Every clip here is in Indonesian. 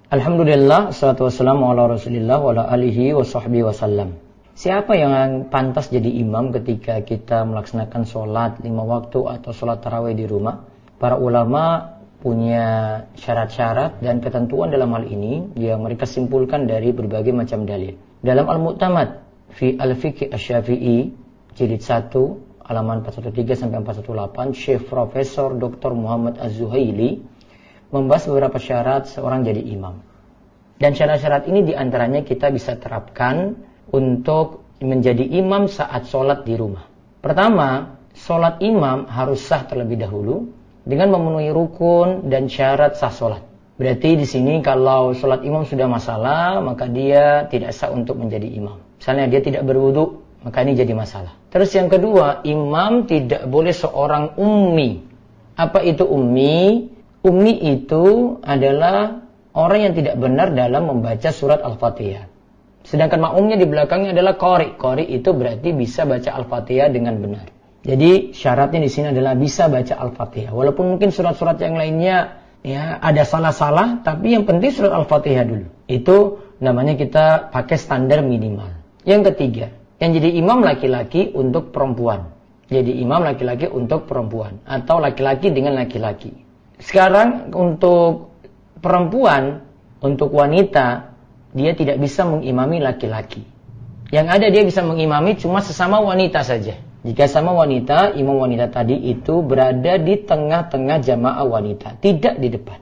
Alhamdulillah, assalatu wassalamu ala rasulillah wa ala alihi wa sahbihi wasallam. Siapa yang pantas jadi imam ketika kita melaksanakan sholat 5 waktu atau sholat tarawih di rumah? Para ulama punya syarat-syarat dan ketentuan dalam hal ini yang mereka simpulkan dari berbagai macam dalil. Dalam Al-Mu'tamad fi Al-Fiqh Asy-Syafi'i jilid 1 halaman 413 sampai 418, Syekh Profesor Dr. Muhammad Az-Zuhaili membahas beberapa syarat seorang jadi imam. Dan syarat-syarat ini diantaranya kita bisa terapkan untuk menjadi imam saat sholat di rumah. Pertama, sholat imam harus sah terlebih dahulu dengan memenuhi rukun dan syarat sah sholat. Berarti di sini kalau sholat imam sudah masalah, maka dia tidak sah untuk menjadi imam. Misalnya dia tidak berwudu, maka ini jadi masalah. Terus yang kedua, imam tidak boleh seorang ummi. Apa itu ummi? Ummi itu adalah orang yang tidak benar dalam membaca surat Al-Fatihah. Sedangkan makmumnya di belakangnya adalah qari. Qari itu berarti bisa baca Al-Fatihah dengan benar. Jadi syaratnya di sini adalah bisa baca Al-Fatihah. Walaupun mungkin surat-surat yang lainnya ya ada salah-salah, tapi yang penting surat Al-Fatihah dulu. Itu namanya kita pakai standar minimal. Yang ketiga, yang jadi imam laki-laki untuk perempuan. Jadi imam laki-laki untuk perempuan atau laki-laki dengan laki-laki. Sekarang untuk perempuan, untuk wanita, dia tidak bisa mengimami laki-laki. Yang ada dia bisa mengimami cuma sesama wanita saja. Jika sama wanita, imam wanita tadi itu berada di tengah-tengah jamaah wanita, tidak di depan.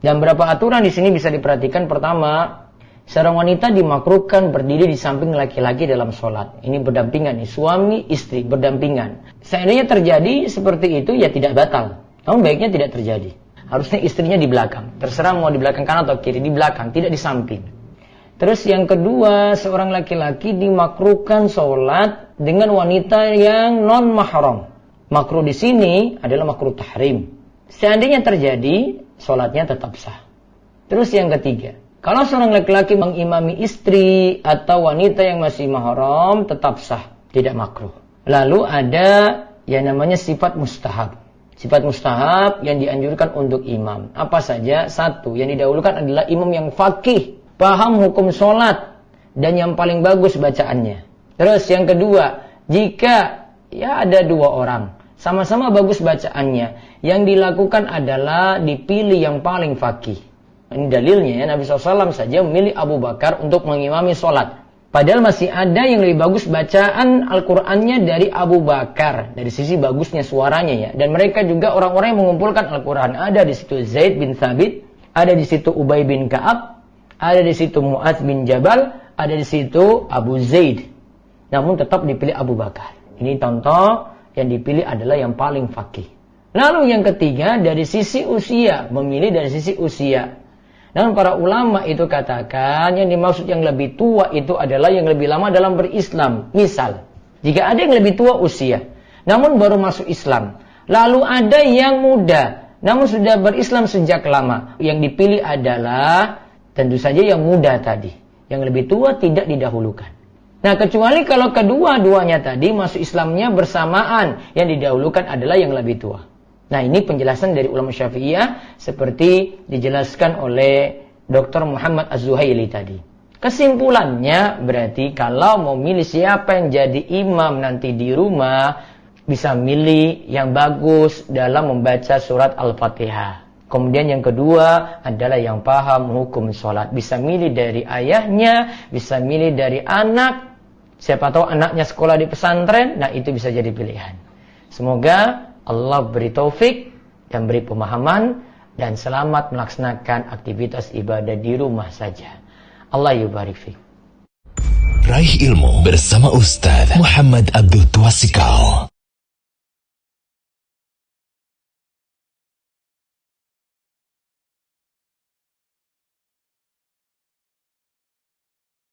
Dan beberapa aturan di sini bisa diperhatikan. Pertama, seorang wanita dimakruhkan berdiri di samping laki-laki dalam sholat. Ini berdampingan nih, suami istri berdampingan. Seandainya terjadi seperti itu ya tidak batal. Namun baiknya tidak terjadi. Harusnya istrinya di belakang. Terserah mau di belakang kanan atau kiri, di belakang, tidak di samping. Terus yang kedua, seorang laki-laki dimakruhkan sholat dengan wanita yang non mahram. Makruh di sini adalah makruh tahrim. Seandainya terjadi, sholatnya tetap sah. Terus yang ketiga, kalau seorang laki-laki mengimami istri atau wanita yang masih mahram, tetap sah, tidak makruh. Lalu ada yang namanya sifat mustahab. Sifat mustahab yang dianjurkan untuk imam. Apa saja? Satu, yang didahulukan adalah imam yang faqih, paham hukum sholat, dan yang paling bagus bacaannya. Terus yang kedua, jika ya ada 2 orang, sama-sama bagus bacaannya, yang dilakukan adalah dipilih yang paling faqih. Ini dalilnya ya, Nabi SAW saja memilih Abu Bakar untuk mengimami sholat. Padahal masih ada yang lebih bagus bacaan Al-Qur'annya dari Abu Bakar. Dari sisi bagusnya suaranya ya. Dan mereka juga orang-orang yang mengumpulkan Al-Qur'an. Ada di situ Zaid bin Thabit, ada di situ Ubay bin Ka'ab, ada di situ Mu'adz bin Jabal, ada di situ Abu Zaid. Namun tetap dipilih Abu Bakar. Ini contoh yang dipilih adalah yang paling faqih. Lalu yang ketiga dari sisi usia, memilih dari sisi usia. Dan para ulama itu katakan yang dimaksud yang lebih tua itu adalah yang lebih lama dalam berislam. Misal, jika ada yang lebih tua usia, namun baru masuk Islam. Lalu ada yang muda, namun sudah berislam sejak lama. Yang dipilih adalah tentu saja yang muda tadi. Yang lebih tua tidak didahulukan. Nah, kecuali kalau kedua-duanya tadi masuk Islamnya bersamaan. Yang didahulukan adalah yang lebih tua. Nah, ini penjelasan dari ulama Syafi'iyah seperti dijelaskan oleh Dr. Muhammad Az-Zuhaili tadi. Kesimpulannya berarti kalau mau milih siapa yang jadi imam nanti di rumah, bisa milih yang bagus dalam membaca surat Al-Fatihah. Kemudian yang kedua adalah yang paham hukum sholat. Bisa milih dari ayahnya, bisa milih dari anak. Siapa tahu anaknya sekolah di pesantren, nah itu bisa jadi pilihan. Semoga Allah beri taufik dan beri pemahaman dan selamat melaksanakan aktivitas ibadah di rumah saja. Allah yubarik fiik. Raih ilmu bersama Ustaz Muhammad Abdul Twasikal.